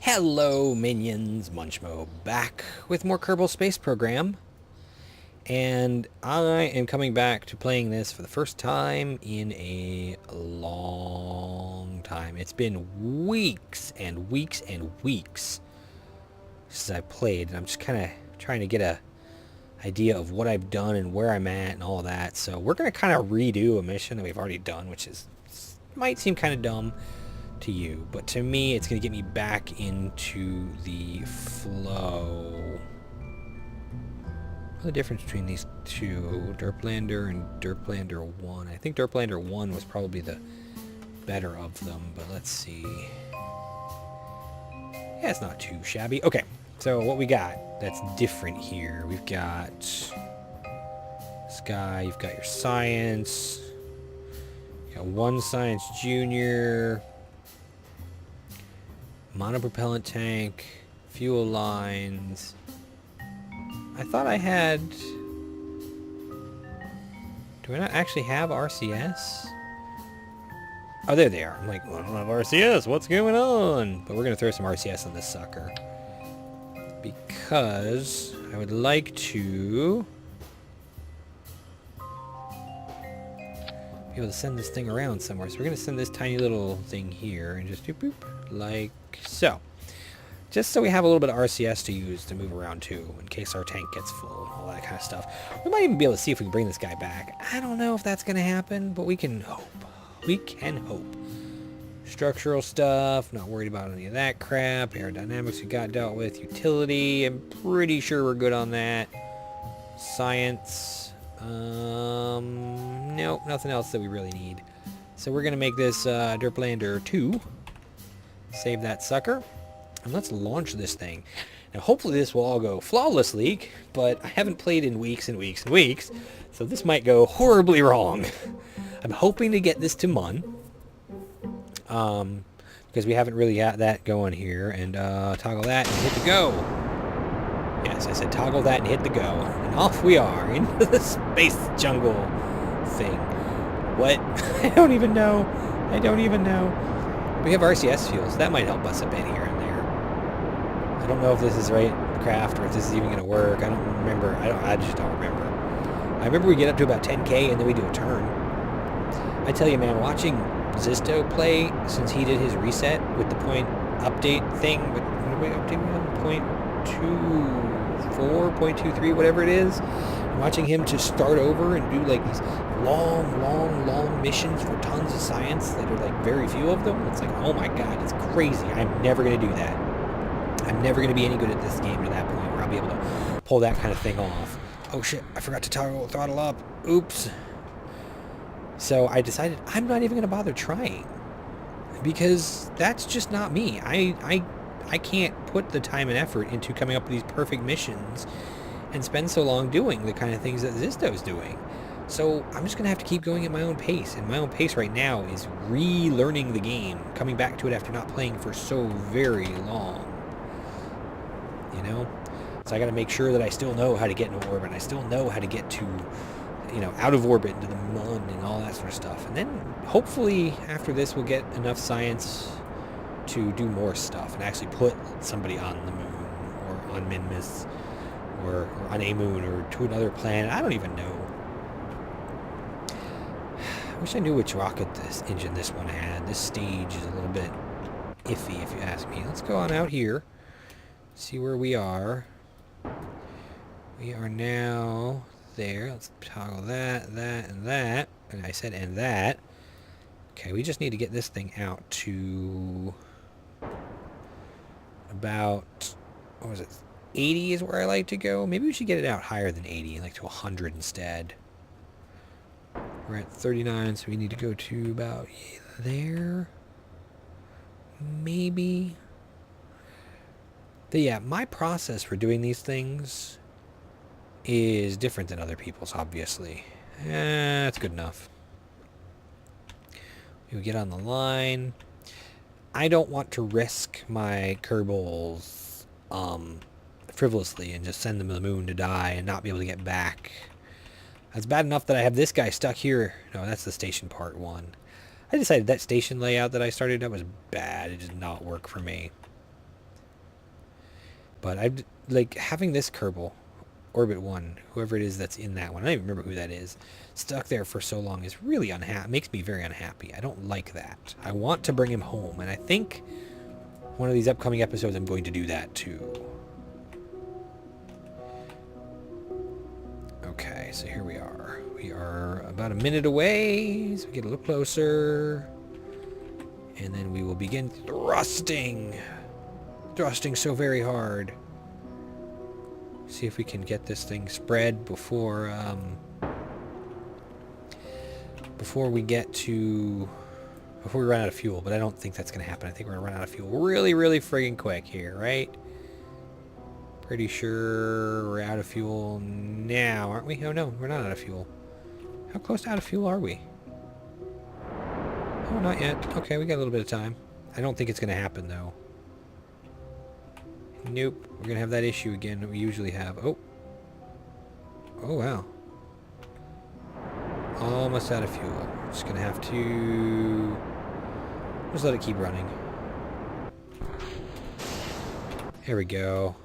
Hello minions, Munchmo back with more Kerbal Space Program, and I am coming back to playing this for the first time in a long time. It's been weeks and weeks and weeks since I played, and I'm just kind of trying to get a idea of what I've done and where I'm at and all that. So we're going to kind of redo a mission that we've already done, which might seem kind of dumb to you, but to me it's going to get me back into the flow. What's the difference between these two, Derplander and Derplander 1? I think Derplander 1 was probably the better of them, but let's see. Yeah, it's not too shabby. Okay, so what we got that's different here, we've got Sky, you've got your Science, you got one Science Junior, monopropellant tank, fuel lines. I thought I had... Do I not actually have RCS? Oh, there they are. I'm like, well, I don't have RCS. What's going on? But we're going to throw some RCS on this sucker, because I would like to be able to send this thing around somewhere. So we're going to send this tiny little thing here and just do boop, like so. Just so we have a little bit of RCS to use to move around too, in case our tank gets full, all that kind of stuff. We might even be able to see if we can bring this guy back. I don't know if that's going to happen, but we can hope. We can hope. Structural stuff, not worried about any of that crap. Aerodynamics we got dealt with. Utility, I'm pretty sure we're good on that. Science, nope, nothing else that we really need. So we're going to make this Derplander 2. Save that sucker. And let's launch this thing. Now hopefully this will all go flawlessly, but I haven't played in weeks and weeks and weeks, so this might go horribly wrong. I'm hoping to get this to Mun, because we haven't really got that going here. And toggle that and hit the go. Yes, I said toggle that and hit the go. And off we are into the space jungle thing. What? I don't even know. I don't even know. We have RCS fuels. That might help us a bit here and there. I don't know if this is right craft or if this is even going to work. I don't remember. I just don't remember. I remember we get up to about 10k and then we do a turn. I tell you, man, watching Zisto play since he did his reset with the point update thing, with what did we update on? 0.24, 0.23, whatever it is. And watching him just start over and do like these long missions for tons of science that are like very few of them. It's like, oh my god, it's crazy. I'm never going to do that. I'm never going to be any good at this game to that point where I'll be able to pull that kind of thing off. Oh shit, I forgot to throttle up. Oops. So I decided I'm not even going to bother trying, because that's just not me. I can't put the time and effort into coming up with these perfect missions and spend so long doing the kind of things that Zisto's doing. So I'm just going to have to keep going at my own pace. And my own pace right now is relearning the game, coming back to it after not playing for so very long. You know? So I got to make sure that I still know how to get into orbit. I still know how to get to, you know, out of orbit into the Mun and all that sort of stuff. And then hopefully after this we'll get enough science to do more stuff and actually put somebody on the moon or on Minmus or on a moon or to another planet. I don't even know. I wish I knew which rocket this engine this one had. This stage is a little bit iffy if you ask me. Let's go on out here. See where we are. We are now there. Let's toggle that, that, and that. And I said and that. Okay, we just need to get this thing out to about, what was it, 80 is where I like to go. Maybe we should get it out higher than 80, like to 100 instead. We're at 39, so we need to go to about there. Maybe. But yeah, my process for doing these things is different than other people's, obviously. That's good enough. We get on the line. I don't want to risk my Kerbals frivolously and just send them to the moon to die and not be able to get back. It's bad enough that I have this guy stuck here. No, that's the station part 1. I decided that station layout that I started up was bad. It did not work for me. But I'd like having this Kerbal, Orbit 1, whoever it is that's in that one, I don't even remember who that is, stuck there for so long is really makes me very unhappy. I don't like that. I want to bring him home, and I think one of these upcoming episodes I'm going to do that too. Okay, so here we are. We are about a minute away, so we get a little closer. And then we will begin thrusting. Thrusting so very hard. See if we can get this thing spread before we run out of fuel. But I don't think that's going to happen. I think we're going to run out of fuel really, really friggin' quick here, right? Pretty sure we're out of fuel now, aren't we? Oh no, we're not out of fuel. How close to out of fuel are we? Oh, not yet. Okay, we got a little bit of time. I don't think it's going to happen, though. Nope. We're going to have that issue again that we usually have. Oh. Oh, wow. Almost out of fuel. Just going to have to... just let it keep running. There we go.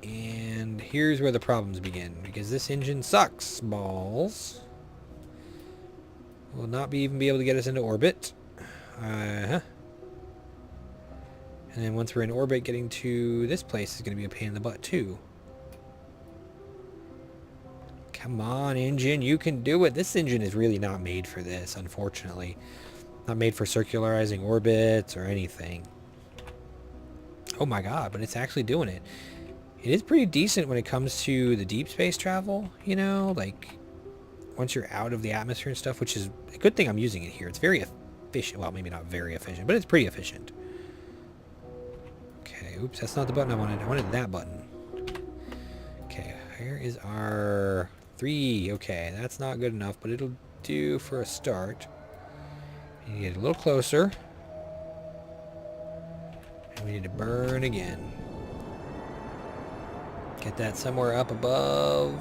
And here's where the problems begin. Because this engine sucks, balls. Will not even be able to get us into orbit. And then once we're in orbit, getting to this place is going to be a pain in the butt too. Come on, engine, you can do it. This engine is really not made for this, unfortunately. Not made for circularizing orbits or anything. Oh my god, but it's actually doing it. It is pretty decent when it comes to the deep space travel, you know, like once you're out of the atmosphere and stuff, which is a good thing I'm using it here. It's very efficient. Well, maybe not very efficient, but it's pretty efficient. Okay, oops, that's not the button I wanted. I wanted that button. Okay, here is our 3. Okay, that's not good enough, but it'll do for a start. You get a little closer. And we need to burn again. Get that somewhere up above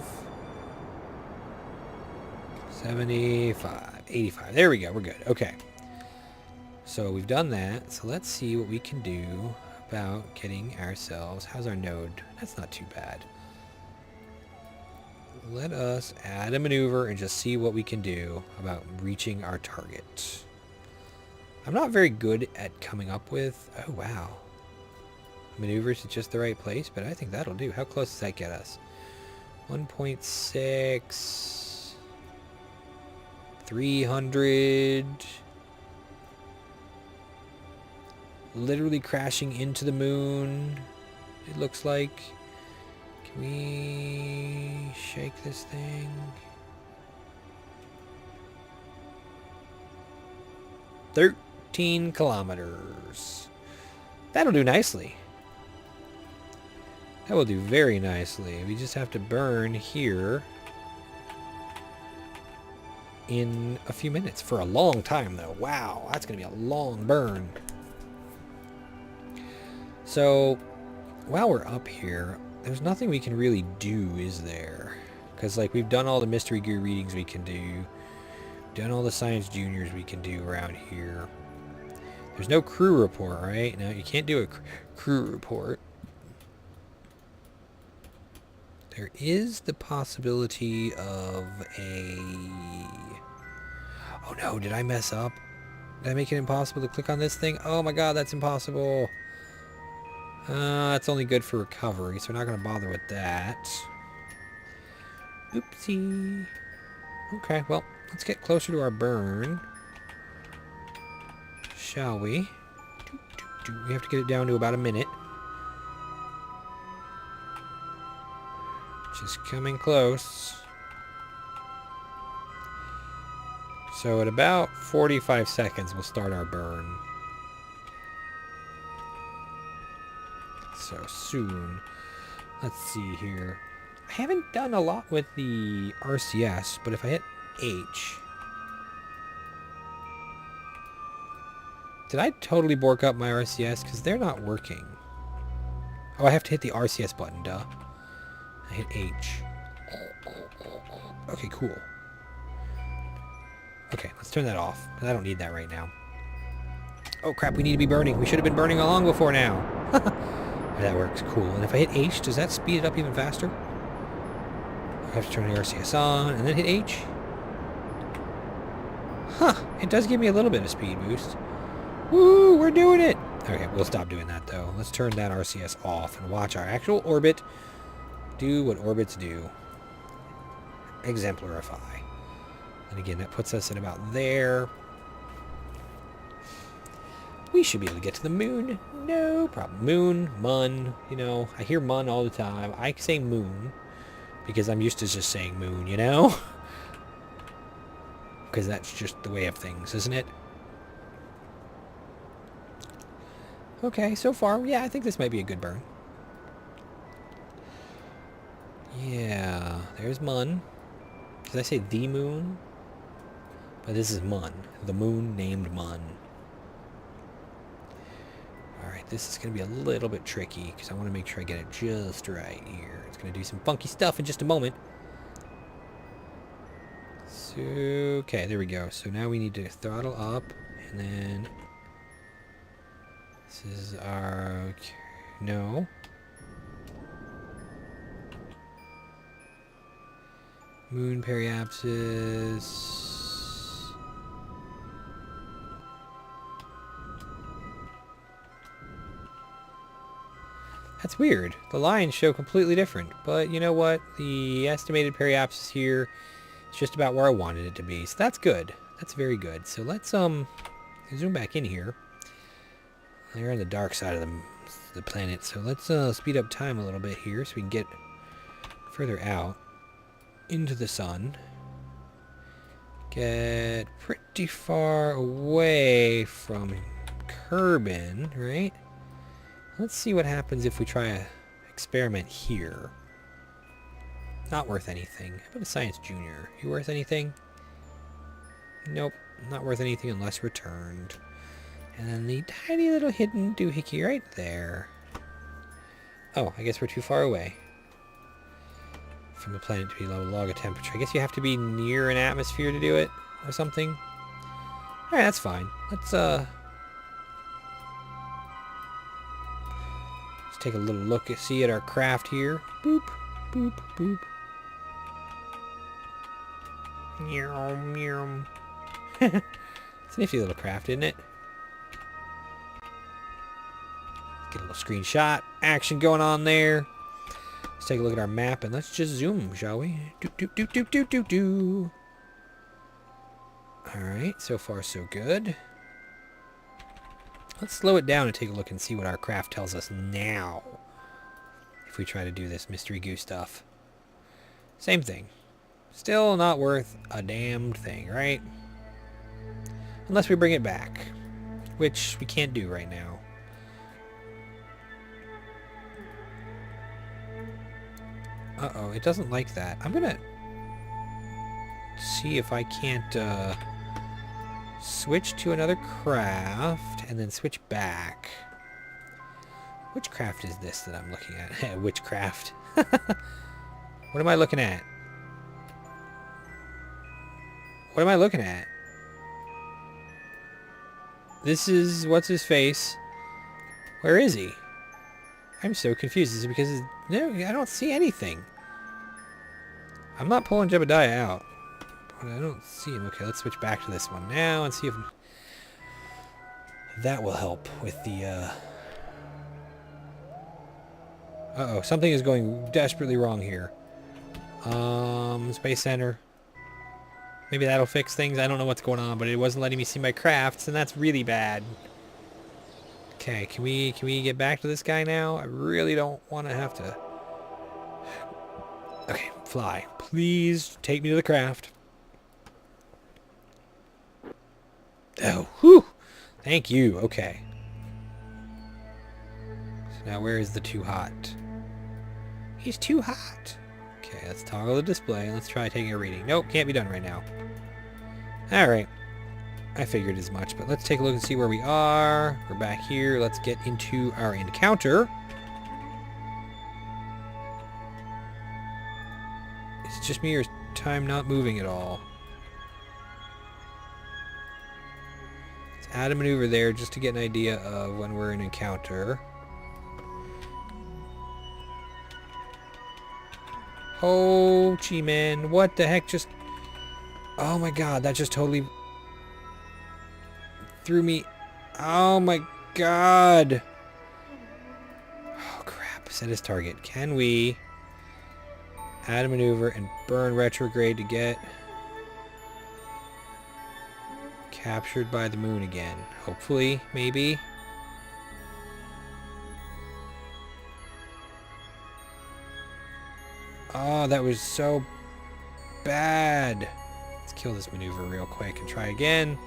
75, 85. There we go. We're good. Okay. So we've done that. So let's see what we can do about getting ourselves... how's our node? That's not too bad. Let us add a maneuver and just see what we can do about reaching our target. I'm not very good at coming up with... oh, wow. Maneuvers at just the right place, but I think that'll do. How close does that get us? 1.6... 300... literally crashing into the moon, it looks like. Can we shake this thing? "13 kilometers. That'll do nicely. That will do very nicely. We just have to burn here in a few minutes. For a long time, though. Wow, that's going to be a long burn. So, while we're up here, there's nothing we can really do, is there? Because, like, we've done all the mystery gear readings we can do. Done all the science juniors we can do around here. There's no crew report, right? No, you can't do a crew report. There is the possibility of a... oh no, did I mess up? Did I make it impossible to click on this thing? Oh my god, that's impossible. That's only good for recovery, so we're not going to bother with that. Oopsie. Okay, well, let's get closer to our burn. Shall we? We have to get it down to about a minute. Just coming close. So at about 45 seconds, we'll start our burn. So soon. Let's see here. I haven't done a lot with the RCS, but if I hit H... did I totally bork up my RCS? Because they're not working. Oh, I have to hit the RCS button, duh. I hit H. Okay, cool. Okay, let's turn that off, because I don't need that right now. Oh crap, we need to be burning. We should have been burning long before now. That works. Cool. And if I hit H, does that speed it up even faster? I have to turn the RCS on and then hit H. Huh. It does give me a little bit of speed boost. Woo! We're doing it! Okay, we'll stop doing that, though. Let's turn that RCS off and watch our actual orbit do what orbits do. Exemplarify. And again, that puts us at about there. We should be able to get to the moon. No problem. Moon, mun, you know, I hear mun all the time. I say moon because I'm used to just saying moon, you know? Because that's just the way of things, isn't it? Okay, so far, yeah, I think this might be a good burn. Yeah, there's mun. Did I say the moon? But this is mun. The moon named mun. Alright, this is going to be a little bit tricky because I want to make sure I get it just right here. It's going to do some funky stuff in just a moment. So, okay, there we go. So now we need to throttle up and then this is our... No. Moon periapsis. That's weird. The lines show completely different. But you know what? The estimated periapsis here is just about where I wanted it to be. So that's good. That's very good. So let's zoom back in here. They're on the dark side of the planet. So let's speed up time a little bit here so we can get further out into the sun. Get pretty far away from Kerbal, right? Let's see what happens if we try a experiment here. Not worth anything. How about a science junior? You worth anything? Nope, not worth anything unless returned. And then the tiny little hidden doohickey right there. Oh, I guess we're too far away from the planet to be able to log a temperature. I guess you have to be near an atmosphere to do it or something. Alright, that's fine. Let's take a little look and see at our craft here. Boop, boop, boop. Meow, meow. It's a nifty little craft, isn't it? Get a little screenshot action going on there. Let's take a look at our map and let's just zoom, shall we? Do. Alright, so far so good. Let's slow it down and take a look and see what our craft tells us now. If we try to do this mystery goo stuff. Same thing. Still not worth a damned thing, right? Unless we bring it back. Which we can't do right now. Uh-oh, it doesn't like that. I'm gonna see if I can't switch to another craft and then switch back. Which craft is this that I'm looking at? Which craft? What am I looking at? What am I looking at? This is... what's his face? Where is he? I'm so confused. Is it because... no, I don't see anything. I'm not pulling Jebediah out. But I don't see him. Okay, let's switch back to this one now and see if that will help with the... Uh-oh, something is going desperately wrong here. Space Center. Maybe that'll fix things. I don't know what's going on, but it wasn't letting me see my crafts, and that's really bad. Okay, can we get back to this guy now? I really don't want to have to... Okay, fly. Please take me to the craft. Oh, whew! Thank you. Okay. So now where is the too hot? He's too hot. Okay, let's toggle the display and let's try taking a reading. Nope, can't be done right now. Alright. I figured as much, but let's take a look and see where we are. We're back here. Let's get into our encounter. Is it just me or is time not moving at all? Let's add a maneuver there just to get an idea of when we're in encounter. Ho Chi Minh. What the heck just... Oh my god, that just totally threw me... Oh my god. Oh crap. Set his target. Can we add a maneuver and burn retrograde to get captured by the moon again? Hopefully, maybe. Oh, that was so bad. Let's kill this maneuver real quick and try again.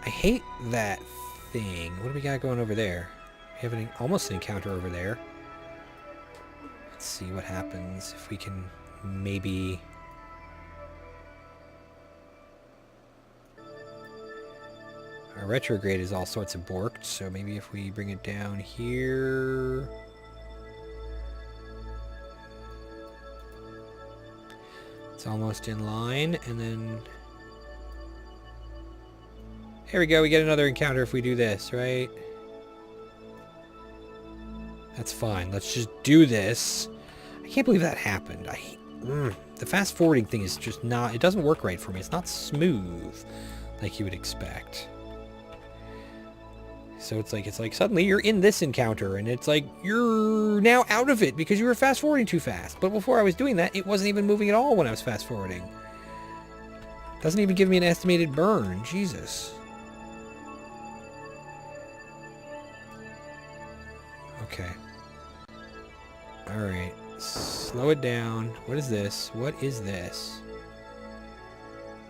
I hate that thing. What do we got going over there? We have almost an encounter over there. Let's see what happens if we can maybe... Our retrograde is all sorts of borked, so maybe if we bring it down here... It's almost in line, and then... Here we go, we get another encounter if we do this, right? That's fine, let's just do this. I can't believe that happened. The fast forwarding thing is just not... It doesn't work right for me. It's not smooth like you would expect. So it's like suddenly you're in this encounter and it's like you're now out of it because you were fast forwarding too fast. But before I was doing that, it wasn't even moving at all when I was fast forwarding. Doesn't even give me an estimated burn. Jesus. Okay. Alright. Slow it down. What is this? What is this?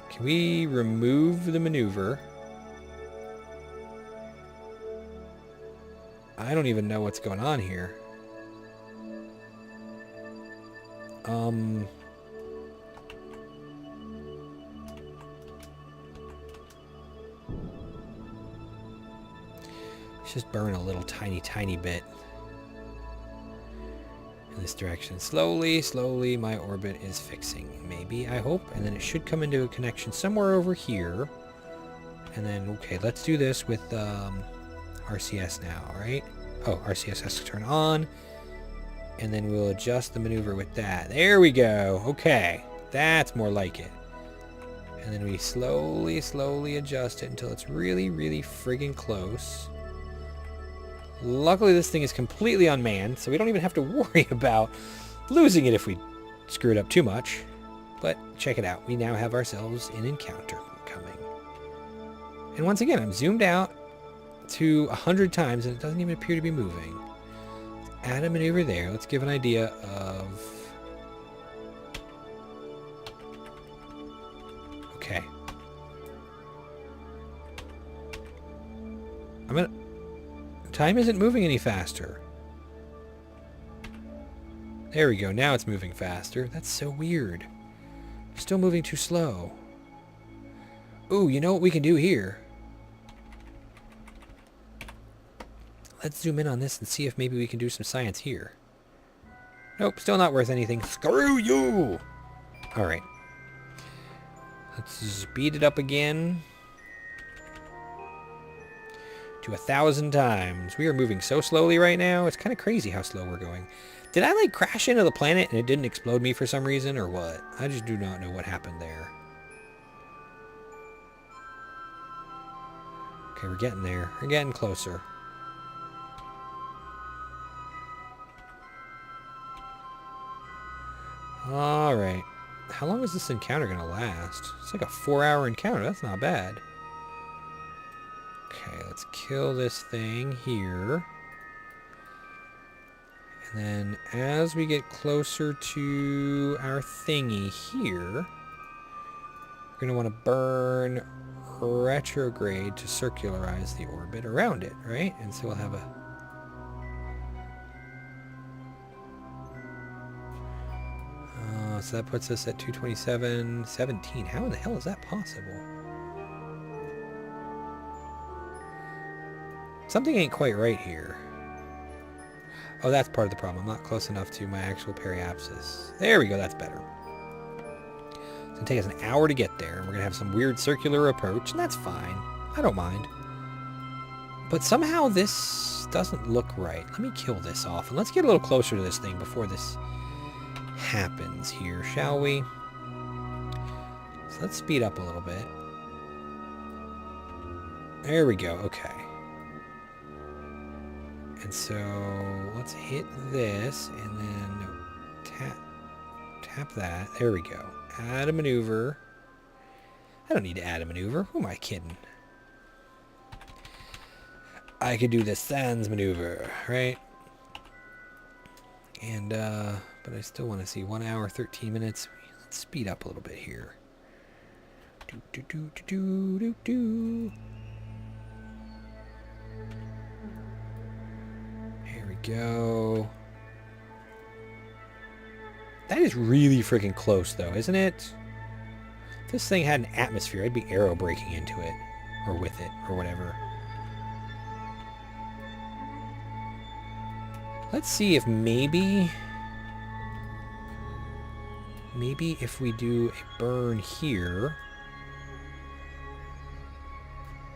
Can we remove the maneuver? I don't even know what's going on here. Let's just burn a little tiny bit in this direction. Slowly, slowly, my orbit is fixing. Maybe, I hope. And then it should come into a connection somewhere over here. And then, okay, let's do this with, RCS now, right? Oh, RCS has to turn on. And then we'll adjust the maneuver with that. There we go. Okay. That's more like it. And then we slowly, slowly adjust it until it's really, really friggin' close. Luckily, this thing is completely unmanned, so we don't even have to worry about losing it if we screw it up too much. But check it out. We now have ourselves an encounter coming. And once again, I'm zoomed out to 100 times and it doesn't even appear to be moving. Let's add a maneuver there. Let's give an idea of... Okay. Time isn't moving any faster. There we go. Now it's moving faster. That's so weird. Still moving too slow. Ooh, you know what we can do here? Let's zoom in on this and see if maybe we can do some science here. Nope, still not worth anything. Screw you! Alright. Let's speed it up again. To 1,000 times. We are moving so slowly right now. It's kind of crazy how slow we're going. Did I, like, crash into the planet and it didn't explode me for some reason, or what? I just do not know what happened there. Okay, we're getting there. We're getting closer. Alright. How long is this encounter going to last? It's like a 4-hour encounter. That's not bad. Okay, let's kill this thing here. And then as we get closer to our thingy here, we're going to want to burn retrograde to circularize the orbit around it, right? And so we'll have a... so that puts us at 227.17. How in the hell is that possible? Something ain't quite right here. Oh, that's part of the problem. I'm not close enough to my actual periapsis. There we go. That's better. It's going to take us an hour to get there. And we're going to have some weird circular approach, and that's fine. I don't mind. But somehow this doesn't look right. Let me kill this off, and let's get a little closer to this thing before this happens here, shall we? So let's speed up a little bit. There we go, okay. And so let's hit this, and then tap that. There we go. Add a maneuver. I don't need to add a maneuver. Who am I kidding? I could do the sans maneuver, right? And, but I still want to see 1 hour, 13 minutes. Let's speed up a little bit here. Here we go. That is really freaking close, though, isn't it? If this thing had an atmosphere, I'd be arrow braking into it. Or with it, or whatever. Let's see if maybe if we do a burn here,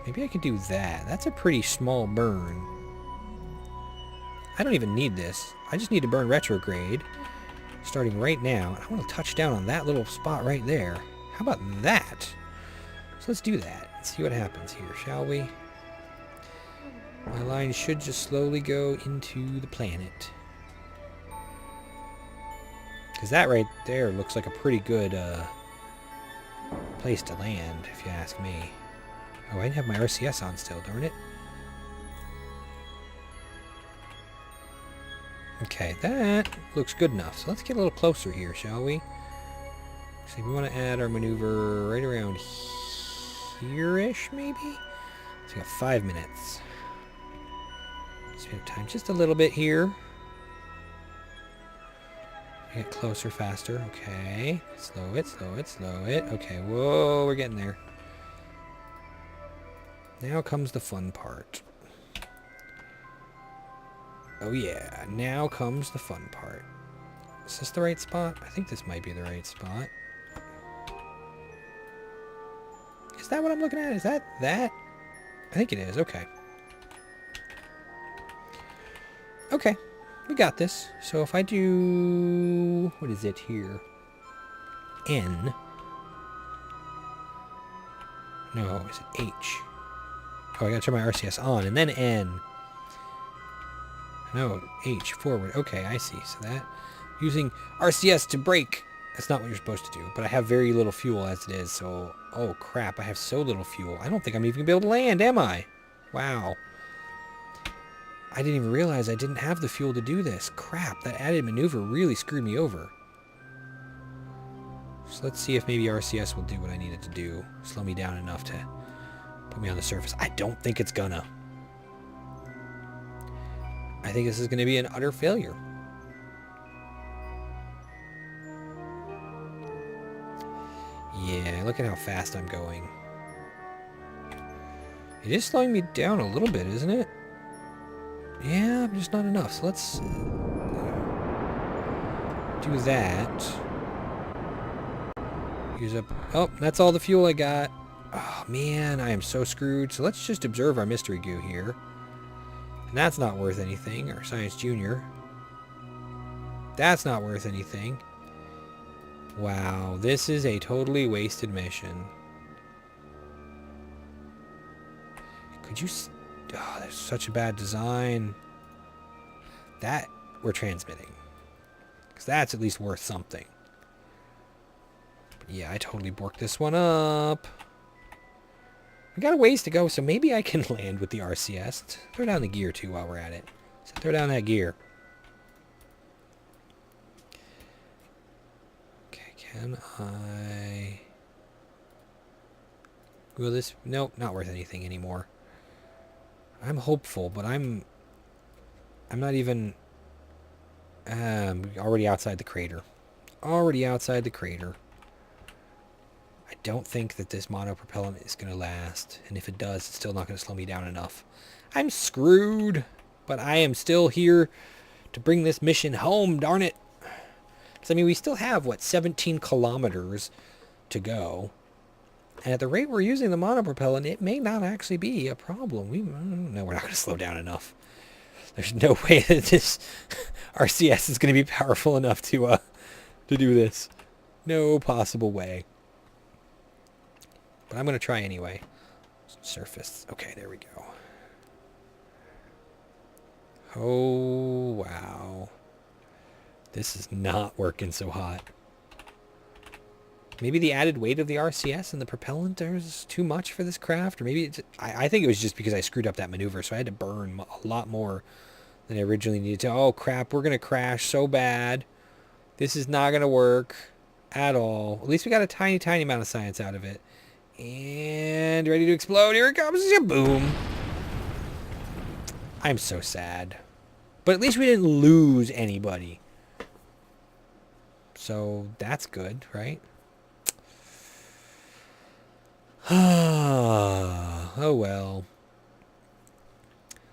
maybe I could do that. That's a pretty small burn. I don't even need this. I just need to burn retrograde starting right now. I want to touch down on that little spot right there. How about that? So let's do that and see what happens here, shall we? My line should just slowly go into the planet. Because that right there looks like a pretty good place to land, if you ask me. Oh, I didn't have my RCS on still, darn it. Okay, that looks good enough. So let's get a little closer here, shall we? So we want to add our maneuver right around here-ish, maybe? So we got 5 minutes. Speed up time just a little bit here. Get closer, faster. Okay. Slow it, slow it, slow it. Okay, whoa, we're getting there. Now comes the fun part. Oh yeah, now comes the fun part. Is this the right spot? I think this might be the right spot. Is that what I'm looking at? Is that that? I think it is. Okay. Okay. We got this. So if I do... What is it here? N. No, is it H? Oh, I gotta turn my RCS on, and then N. No, H, forward. Okay, I see. So that... Using RCS to brake. That's not what you're supposed to do. But I have very little fuel as it is, so... Oh, crap. I have so little fuel. I don't think I'm even gonna be able to land, am I? Wow. I didn't even realize I didn't have the fuel to do this. Crap, that added maneuver really screwed me over. So let's see if maybe RCS will do what I need it to do. Slow me down enough to put me on the surface. I don't think it's gonna. I think this is going to be an utter failure. Yeah, look at how fast I'm going. It is slowing me down a little bit, isn't it? Yeah, just not enough. So let's do that. Use up... Oh, that's all the fuel I got. Oh, man, I am so screwed. So let's just observe our mystery goo here. And that's not worth anything. Our Science Junior. That's not worth anything. Wow, this is a totally wasted mission. Could you... Oh, there's such a bad design. That we're transmitting. Because that's at least worth something. But yeah, I totally borked this one up. We got a ways to go, so maybe I can land with the RCS. Throw down the gear, too, while we're at it. So throw down that gear. Okay, can I... Will this... Nope, not worth anything anymore. I'm hopeful, but I'm not even... already outside the crater. Already outside the crater. I don't think that this monopropellant is going to last. And if it does, it's still not going to slow me down enough. I'm screwed. But I am still here to bring this mission home, darn it. Because, I mean, we still have, what, 17 kilometers to go. And at the rate we're using the monopropellant, it may not actually be a problem. No, we're not going to slow down enough. There's no way that this RCS is going to be powerful enough to do this. No possible way. But I'm going to try anyway. Surface. Okay, there we go. Oh, wow. This is not working so hot. Maybe the added weight of the RCS and the propellant is too much for this craft. Or maybe it's, I think it was just because I screwed up that maneuver. So I had to burn a lot more than I originally needed to. Oh, crap. We're going to crash so bad. This is not going to work at all. At least we got a tiny, tiny amount of science out of it. And ready to explode. Here it comes. Boom. I'm so sad. But at least we didn't lose anybody. So that's good, right? Oh well.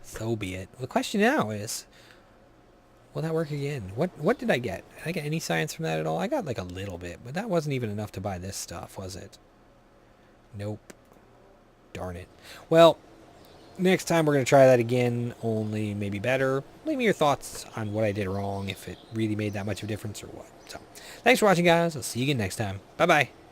So be it. The question now is, will that work again? What did I get? Did I get any science from that at all? I got like a little bit, but that wasn't even enough to buy this stuff, was it? Nope. Darn it. Well, next time we're going to try that again, only maybe better. Leave me your thoughts on what I did wrong, if it really made that much of a difference or what. So, thanks for watching, guys. I'll see you again next time. Bye-bye.